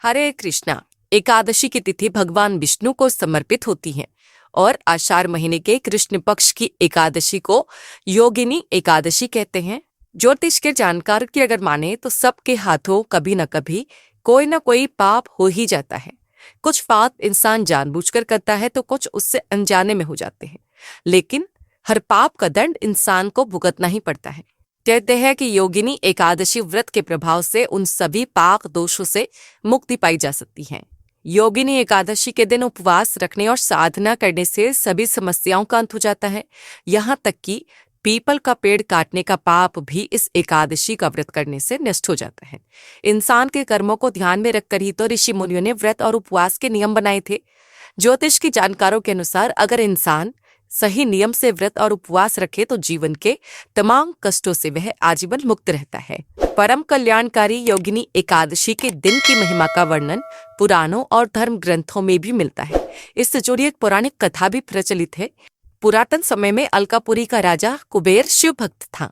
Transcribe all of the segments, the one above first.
हरे कृष्णा। एकादशी की तिथि भगवान विष्णु को समर्पित होती है और आषाढ़ महीने के कृष्ण पक्ष की एकादशी को योगिनी एकादशी कहते हैं। ज्योतिष के जानकार की अगर माने तो सबके हाथों कभी न कभी कोई न कोई पाप हो ही जाता है। कुछ पाप इंसान जानबूझकर करता है तो कुछ उससे अनजाने में हो जाते हैं, लेकिन हर पाप का दंड इंसान को भुगतना ही पड़ता है। कहते हैं कि योगिनी एकादशी व्रत के प्रभाव से उन सभी पाप दोषों से मुक्ति पाई जा सकती है। योगिनी एकादशी के दिन उपवास रखने और साधना करने से सभी समस्याओं का अंत हो जाता है। यहाँ तक कि पीपल का पेड़ काटने का पाप भी इस एकादशी का व्रत करने से नष्ट हो जाता है। इंसान के कर्मों को ध्यान में रखकर ही तो ऋषि मुनियों ने व्रत और उपवास के नियम बनाए थे। ज्योतिष की जानकारों के अनुसार अगर इंसान सही नियम से व्रत और उपवास रखे तो जीवन के तमाम कष्टों से वह आजीवन मुक्त रहता है। परम कल्याणकारी योगिनी एकादशी के दिन की महिमा का वर्णन पुराणों और धर्म ग्रंथों में भी मिलता है। इससे जुड़ी एक पौराणिक कथा भी प्रचलित है। पुरातन समय में अलकापुरी का राजा कुबेर शिव भक्त था।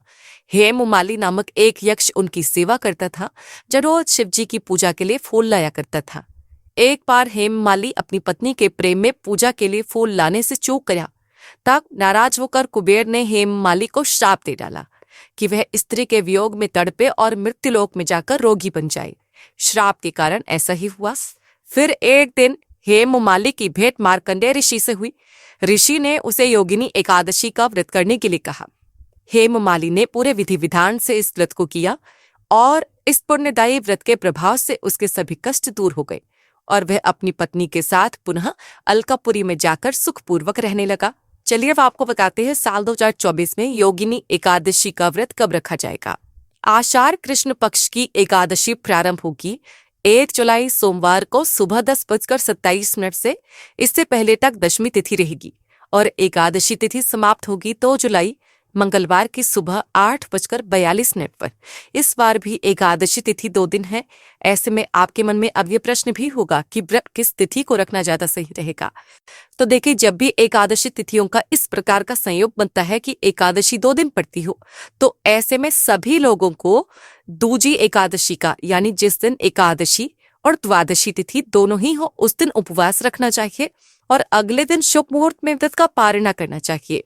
हेममाली नामक एक यक्ष उनकी सेवा करता था, जो रोज शिव जी की पूजा के लिए फूल लाया करता था। एक बार हेममाली अपनी पत्नी के प्रेम में पूजा के लिए फूल लाने से चूक गया। तब नाराज होकर कुबेर ने हेममाली को श्राप दे डाला कि वह स्त्री के वियोग में तड़पे और मृत्युलोक में जाकर रोगी बन जाए। श्राप के कारण ऐसा ही हुआ। फिर एक दिन हेममाली की भेंट मार्कंडेय ऋषि से हुई। ऋषि ने उसे योगिनी एकादशी का व्रत करने के लिए कहा। हेममाली ने पूरे विधि विधान से इस व्रत को किया और इस पुण्यदायी व्रत के प्रभाव से उसके सभी कष्ट दूर हो गए और वह अपनी पत्नी के साथ पुनः अलकापुरी में जाकर सुखपूर्वक रहने लगा। चलिए अब आपको बताते हैं साल 2024 में योगिनी एकादशी का व्रत कब रखा जाएगा। आषाढ़ कृष्ण पक्ष की एकादशी प्रारंभ होगी 1 जुलाई सोमवार को सुबह 10:27 से। इससे पहले तक दशमी तिथि रहेगी और एकादशी तिथि समाप्त होगी 2 जुलाई मंगलवार की सुबह 8:42 पर। इस बार भी एकादशी तिथि 2 दिन है। ऐसे में आपके मन में अब ये प्रश्न भी होगा कि व्रत किस तिथि को रखना ज्यादा सही रहेगा। तो देखिए, जब भी एकादशी तिथियों का इस प्रकार का संयोग बनता है कि एकादशी 2 दिन पड़ती हो, तो ऐसे में सभी लोगों को दूजी एकादशी का, यानी जिस दिन एकादशी और द्वादशी तिथि दोनों ही हो, उस दिन उपवास रखना चाहिए और अगले दिन शुभ मुहूर्त में व्रत का पारण करना चाहिए।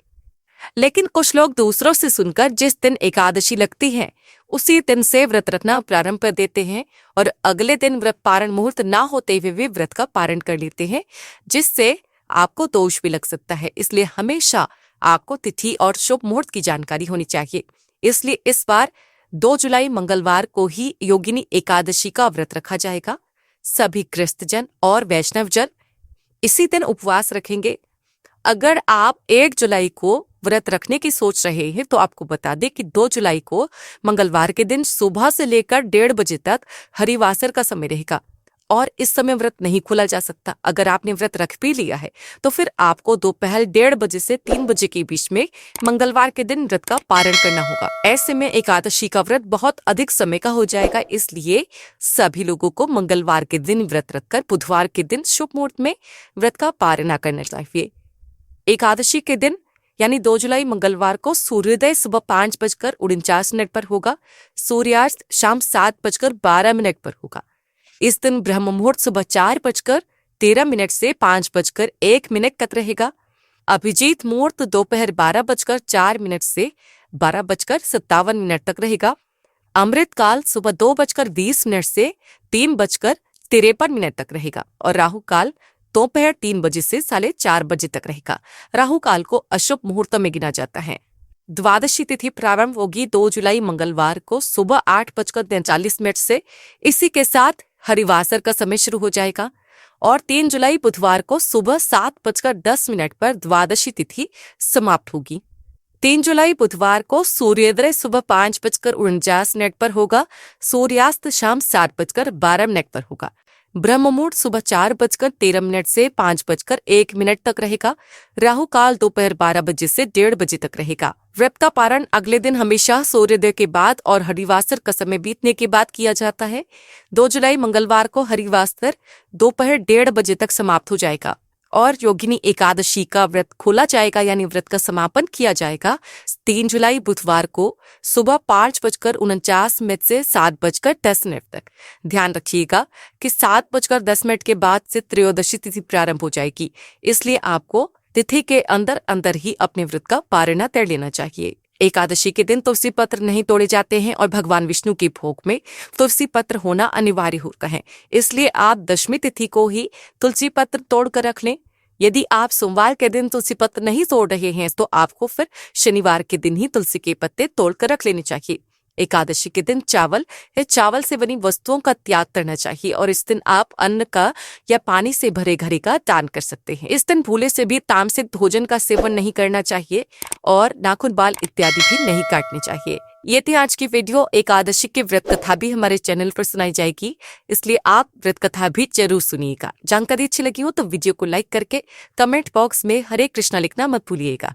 लेकिन कुछ लोग दूसरों से सुनकर जिस दिन एकादशी लगती है उसी दिन से व्रत रखना प्रारंभ कर देते हैं और अगले दिन व्रत पारण मुहूर्त ना होते हुए भी व्रत का पारण कर लेते हैं, जिससे आपको दोष भी लग सकता है। इसलिए हमेशा आपको तिथि और शुभ मुहूर्त की जानकारी होनी चाहिए। इसलिए इस बार 2 जुलाई मंगलवार को ही योगिनी एकादशी का व्रत रखा जाएगा। सभी गृहस्थजन और वैष्णवजन इसी दिन उपवास रखेंगे। अगर आप 1 जुलाई को व्रत रखने की सोच रहे हैं तो आपको बता दें कि 2 जुलाई को मंगलवार के दिन सुबह से लेकर 1:30 बजे तक हरिवासर का समय रहेगा और इस समय व्रत नहीं खोला जा सकता। अगर आपने व्रत रख भी लिया है तो फिर आपको दोपहर 1:30 बजे से 3 बजे के बीच में मंगलवार के दिन व्रत का पारण करना होगा। ऐसे में एकादशी का व्रत बहुत अधिक समय का हो जाएगा। इसलिए सभी लोगों को मंगलवार के दिन व्रत रखकर बुधवार के दिन शुभ मुहूर्त में व्रत का पारण करना चाहिए। एकादशी के दिन यानी 2 जुलाई मंगलवार को सूर्योदय सुबह 5:49 पर होगा। सूर्यास्त शाम 7:12 पर होगा। इस दिन ब्रह्म मुहूर्त सुबह 4:13 से 5:01 तक रहेगा। अभिजीत मुहूर्त दोपहर 12:04 से 12:57 तक रहेगा। अमृत काल सुबह 2:20 से 3:53 तक रहेगा और राहु काल दोपहर 3 बजे से 4:30 बजे तक रहेगा। राहु काल को अशुभ मुहूर्त में गिना जाता है। द्वादशी तिथि प्रारंभ होगी 2 जुलाई मंगलवार को सुबह 8:43 से। इसी के साथ हरिवासर का समय शुरू हो जाएगा और 3 जुलाई बुधवार को सुबह 7:10 पर द्वादशी तिथि समाप्त होगी। 3 जुलाई बुधवार को सूर्योदय सुबह 5:49 पर होगा। सूर्यास्त शाम 7:12 पर होगा। ब्रह्म मुहूर्त सुबह 4:13 से 5:01 तक रहेगा। राहु काल दोपहर 12 बजे से 1:30 बजे तक रहेगा। व्रत का पारण अगले दिन हमेशा सूर्योदय के बाद और हरिवासर का समय बीतने के बाद किया जाता है। 2 जुलाई मंगलवार को हरिवासर दोपहर 1:30 बजे तक समाप्त हो जाएगा और योगिनी एकादशी का व्रत खोला जाएगा यानी व्रत का समापन किया जाएगा 3 जुलाई बुधवार को सुबह 5:49 से 7:10 तक। ध्यान रखिएगा कि 7:10 के बाद से त्रयोदशी तिथि प्रारंभ हो जाएगी, इसलिए आपको तिथि के अंदर अंदर ही अपने व्रत का पारणा कर लेना चाहिए। एकादशी के दिन तुलसी पत्र नहीं तोड़े जाते हैं और भगवान विष्णु के भोग में तुलसी पत्र होना अनिवार्य होता है, इसलिए आप दशमी तिथि को ही तुलसी पत्र तोड़ कर रख लें। यदि आप सोमवार के दिन तुलसी पत्र नहीं तोड़ रहे हैं तो आपको फिर शनिवार के दिन ही तुलसी के पत्ते तोड़ कर रख लेने चाहिए। एकादशी के दिन चावल या चावल से बनी वस्तुओं का त्याग करना चाहिए और इस दिन आप अन्न का या पानी से भरे घड़े का दान कर सकते हैं। इस दिन भूले से भी तामसिक भोजन का सेवन नहीं करना चाहिए और नाखून बाल इत्यादि भी नहीं काटने चाहिए। ये थी आज की वीडियो। एकादशी की व्रत कथा भी हमारे चैनल पर सुनाई जाएगी, इसलिए आप व्रत कथा भी जरूर सुनिएगा। जानकारी अच्छी लगी हो तो वीडियो को लाइक करके कमेंट बॉक्स में हरे कृष्णा लिखना मत भूलिएगा।